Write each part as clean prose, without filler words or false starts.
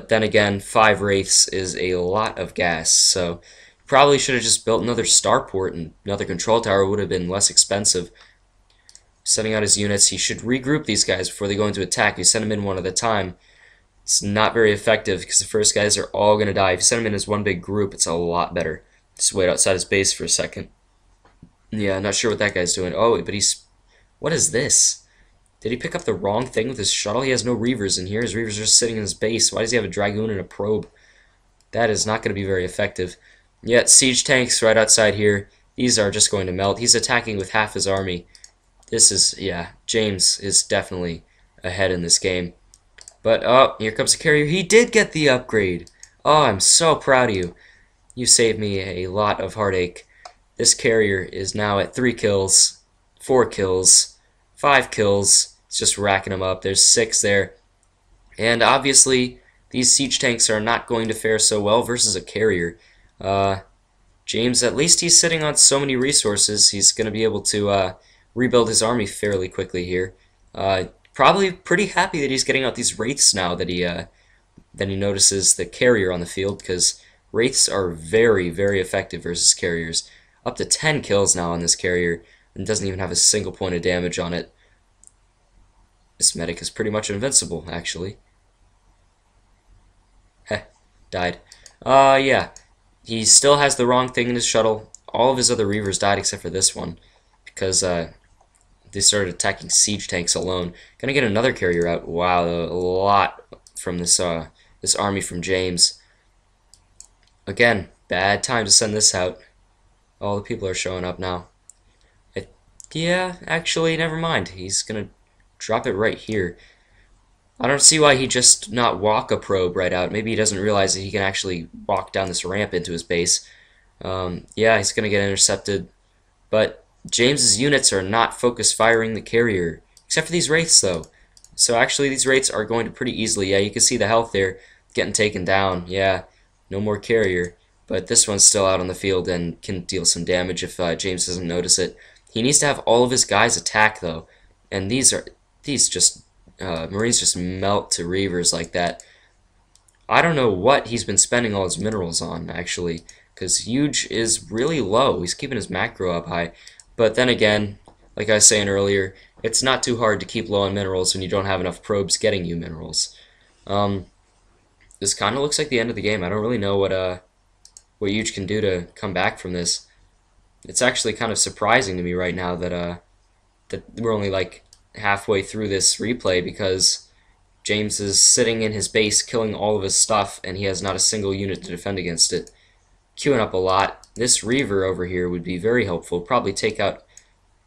but then again, 5 Wraiths is a lot of gas, so probably should have just built another starport and another control tower. Would have been less expensive. Setting out his units, he should regroup these guys before they go into attack. If you send them in one at a time, it's not very effective because the first guys are all going to die. If you send them in as one big group, it's a lot better. Just wait outside his base for a second. Yeah, not sure what that guy's doing. Oh, but he's... What is this? Did he pick up the wrong thing with his shuttle? He has no Reavers in here. His Reavers are just sitting in his base. Why does he have a Dragoon and a probe? That is not going to be very effective. Yet, siege tanks right outside here. These are just going to melt. He's attacking with half his army. This is, yeah, James is definitely ahead in this game. But, oh, here comes the carrier. He did get the upgrade. Oh, I'm so proud of you. You saved me a lot of heartache. This carrier is now at 3 kills, 4 kills, 5 kills. It's just racking them up. There's 6 there. And obviously, these siege tanks are not going to fare so well versus a carrier. James, at least he's sitting on so many resources. He's going to be able to rebuild his army fairly quickly here. Probably pretty happy that he's getting out these Wraiths now that he notices the carrier on the field, because Wraiths are very, very effective versus carriers. Up to 10 kills now on this carrier, and doesn't even have a single point of damage on it. This medic is pretty much invincible, actually. Heh, died. Yeah. He still has the wrong thing in his shuttle. All of his other Reavers died except for this one, because they started attacking siege tanks alone. Gonna get another carrier out. Wow, a lot from this this army from James. Again, bad time to send this out. All the people are showing up now. Yeah, actually, never mind. He's gonna drop it right here. I don't see why he just not walk a probe right out. Maybe he doesn't realize that he can actually walk down this ramp into his base. Yeah, he's gonna get intercepted. But James's units are not focus firing the carrier, except for these Wraiths though. So actually these Wraiths are going to pretty easily. Yeah, you can see the health there getting taken down. Yeah, no more carrier. But this one's still out on the field and can deal some damage if James doesn't notice it. He needs to have all of his guys attack though, and these just Marines just melt to Reavers like that. I don't know what he's been spending all his minerals on actually, because Yooj is really low. He's keeping his macro up high, but then again, like I was saying earlier, it's not too hard to keep low on minerals when you don't have enough probes getting you minerals. This kind of looks like the end of the game. I don't really know what Yooj can do to come back from this. It's actually kind of surprising to me right now that that we're only like halfway through this replay, because James is sitting in his base killing all of his stuff and he has not a single unit to defend against it. Queuing up a lot. This Reaver over here would be very helpful. Probably take out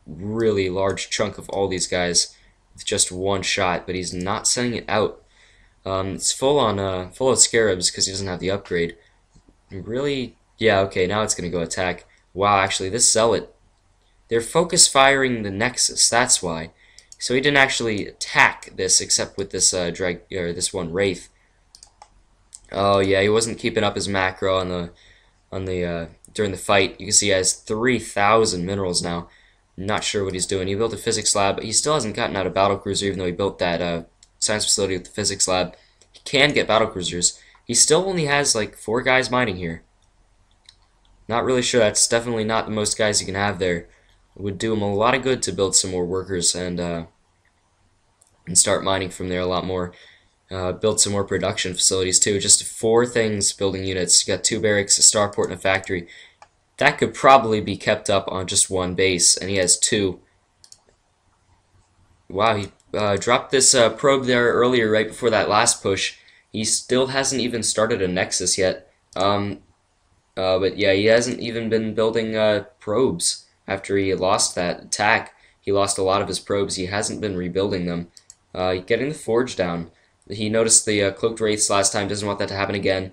really large chunk of all these guys with just one shot, but he's not sending it out. It's full of scarabs because he doesn't have the upgrade. Really, yeah, okay, now it's gonna go attack. Wow, actually, this zealot, they're focus firing the Nexus. That's why. So he didn't actually attack this except with this this one Wraith. Oh yeah, he wasn't keeping up his macro on the during the fight. You can see he has 3,000 minerals now. Not sure what he's doing. He built a physics lab, but he still hasn't gotten out a battlecruiser, even though he built that science facility with the physics lab. He can get battlecruisers. He still only has like 4 guys mining here. Not really sure. That's definitely not the most guys you can have there. It would do him a lot of good to build some more workers and start mining from there a lot more. Build some more production facilities too. Just 4 things building units. You got 2 barracks, a starport, and a factory. That could probably be kept up on just 1 base, and he has 2. Wow, he dropped this probe there earlier, right before that last push. He still hasn't even started a Nexus yet. But yeah, he hasn't even been building probes after he lost that attack. He lost a lot of his probes. He hasn't been rebuilding them. Getting the forge down. He noticed the cloaked wraiths last time. Doesn't want that to happen again.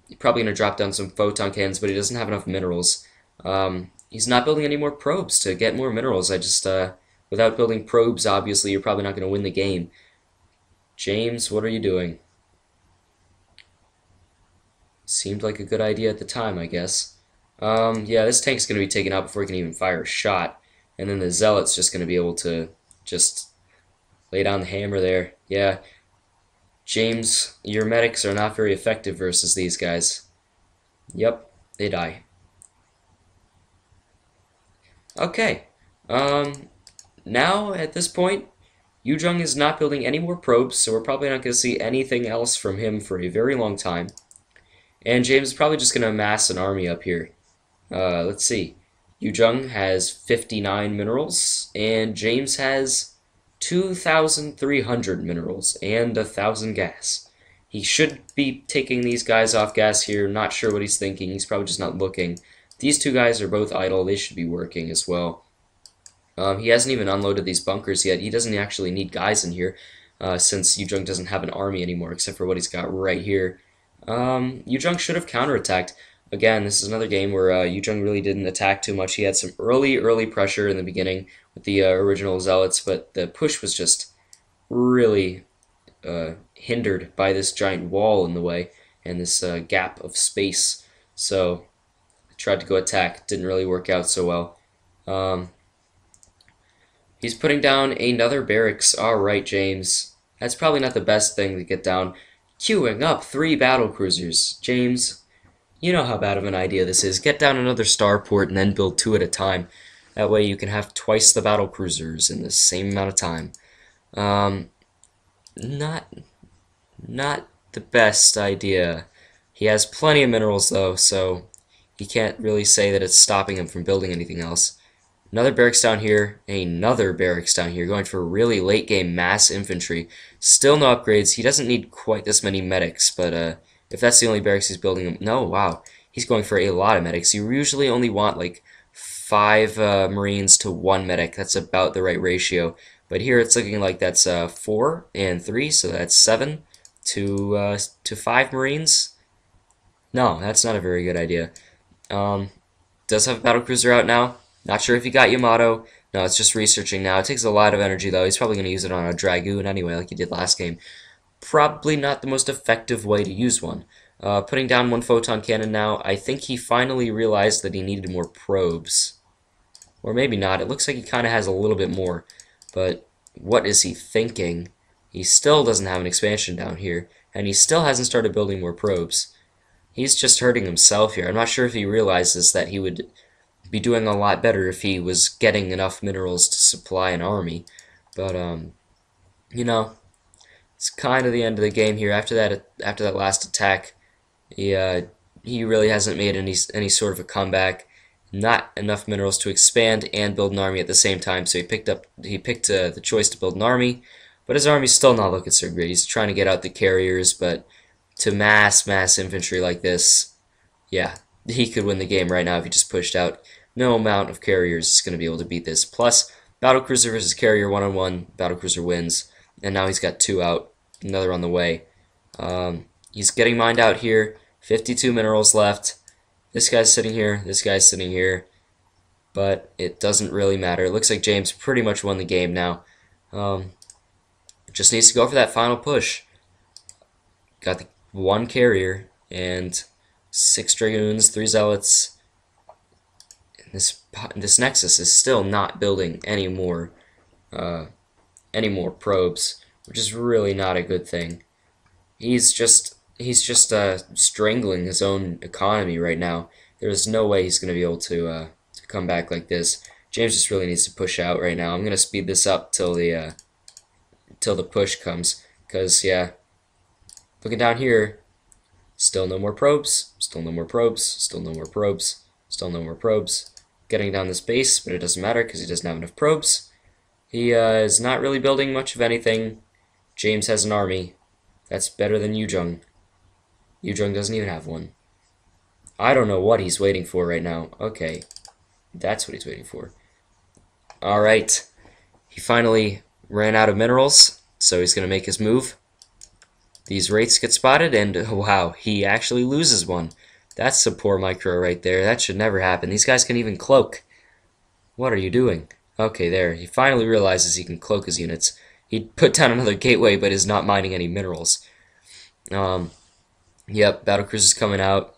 He's probably going to drop down some photon cannons, but he doesn't have enough minerals. He's not building any more probes to get more minerals. Without building probes, obviously, you're probably not going to win the game. James, what are you doing? Seemed like a good idea at the time, I guess. Yeah, this tank's going to be taken out before he can even fire a shot. And then the zealot's just going to be able to just lay down the hammer there. Yeah. James, your medics are not very effective versus these guys. Yep, they die. Okay. Now, at this point, Yooj is not building any more probes, so we're probably not going to see anything else from him for a very long time. And James is probably just going to amass an army up here. Let's see. Yooj has 59 minerals, and James has 2,300 minerals and 1,000 gas. He should be taking these guys off gas here. Not sure what he's thinking. He's probably just not looking. These two guys are both idle. They should be working as well. He hasn't even unloaded these bunkers yet. He doesn't actually need guys in here since Yooj doesn't have an army anymore except for what he's got right here. Yooj should have counterattacked. Again, this is another game where Yooj really didn't attack too much. He had some early pressure in the beginning with the original Zealots, but the push was just really hindered by this giant wall in the way and this gap of space. So I tried to go attack. Didn't really work out so well. He's putting down another barracks. Alright, James. That's probably not the best thing to get down. Queuing up 3 battle cruisers. James, you know how bad of an idea this is. Get down another starport and then build 2 at a time. That way you can have twice the battle cruisers in the same amount of time. Not the best idea. He has plenty of minerals though, so he can't really say that it's stopping him from building anything else. Another barracks down here, another barracks down here, going for really late game mass infantry. Still no upgrades. He doesn't need quite this many medics, but if that's the only barracks he's building, no, wow. He's going for a lot of medics. You usually only want like 5 Marines to 1 medic. That's about the right ratio. But here it's looking like that's 4 and 3, so that's 7 to 5 Marines. No, that's not a very good idea. Does have a battlecruiser out now. Not sure if he got Yamato. No, it's just researching now. It takes a lot of energy, though. He's probably going to use it on a Dragoon anyway, like he did last game. Probably not the most effective way to use one. Putting down 1 photon cannon now. I think he finally realized that he needed more probes. Or maybe not. It looks like he kind of has a little bit more. But what is he thinking? He still doesn't have an expansion down here. And he still hasn't started building more probes. He's just hurting himself here. I'm not sure if he realizes that he would be doing a lot better if he was getting enough minerals to supply an army. But, you know, it's kind of the end of the game here. After that last attack, he really hasn't made any sort of a comeback. Not enough minerals to expand and build an army at the same time, so he picked the choice to build an army, but his army's still not looking so great. He's trying to get out the carriers, but to mass infantry like this, yeah, he could win the game right now if he just pushed out. No amount of carriers is going to be able to beat this. Plus, battlecruiser versus carrier 1-on-1, battlecruiser wins, and now he's got 2 out, another on the way. He's getting mined out here. 52 minerals left. This guy's sitting here. This guy's sitting here. But it doesn't really matter. It looks like James pretty much won the game now. Just needs to go for that final push. Got the 1 carrier and 6 dragoons, 3 zealots. This Nexus is still not building any more probes, which is really not a good thing. He's just strangling his own economy right now. There's no way he's going to be able to come back like this. James just really needs to push out right now. I'm going to speed this up till the push comes, because yeah, looking down here, still no more probes, still no more probes, still no more probes, still no more probes. Getting down this base, but it doesn't matter because he doesn't have enough probes. He is not really building much of anything. James has an army. That's better than Yooj. Yooj doesn't even have one. I don't know what he's waiting for right now. Okay, that's what he's waiting for. Alright, he finally ran out of minerals, so he's going to make his move. These wraiths get spotted, and wow, he actually loses one. That's a poor micro right there. That should never happen. These guys can even cloak. What are you doing? Okay, there. He finally realizes he can cloak his units. He put down another gateway, but is not mining any minerals. Yep, battlecruiser's coming out.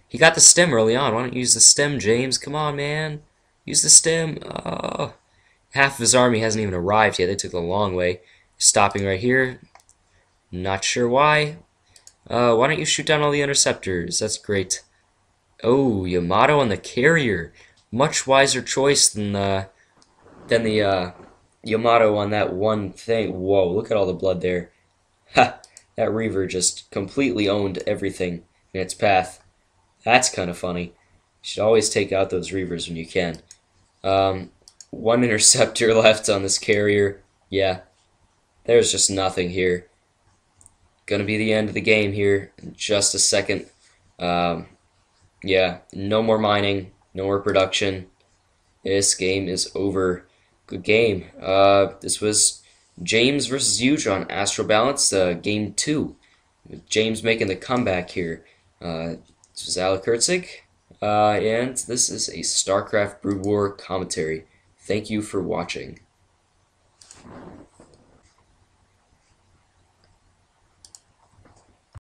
He got the stem early on. Why don't you use the stem, James? Come on, man. Use the stem. Oh. Half of his army hasn't even arrived yet. They took the long way. Stopping right here. Not sure why. Why don't you shoot down all the interceptors? That's great. Oh, Yamato on the carrier. Much wiser choice than the Yamato on that one thing. Whoa, look at all the blood there. Ha! That Reaver just completely owned everything in its path. That's kind of funny. You should always take out those Reavers when you can. One interceptor left on this carrier. Yeah, there's just nothing here. Gonna be the end of the game here in just a second. Um, yeah, no more mining, no more production. This game is over. Good game. This was James versus Yooj on Astro Balance, game 2. With James making the comeback here. This was Alec Hertzig, and this is a Starcraft Brood War commentary. Thank you for watching.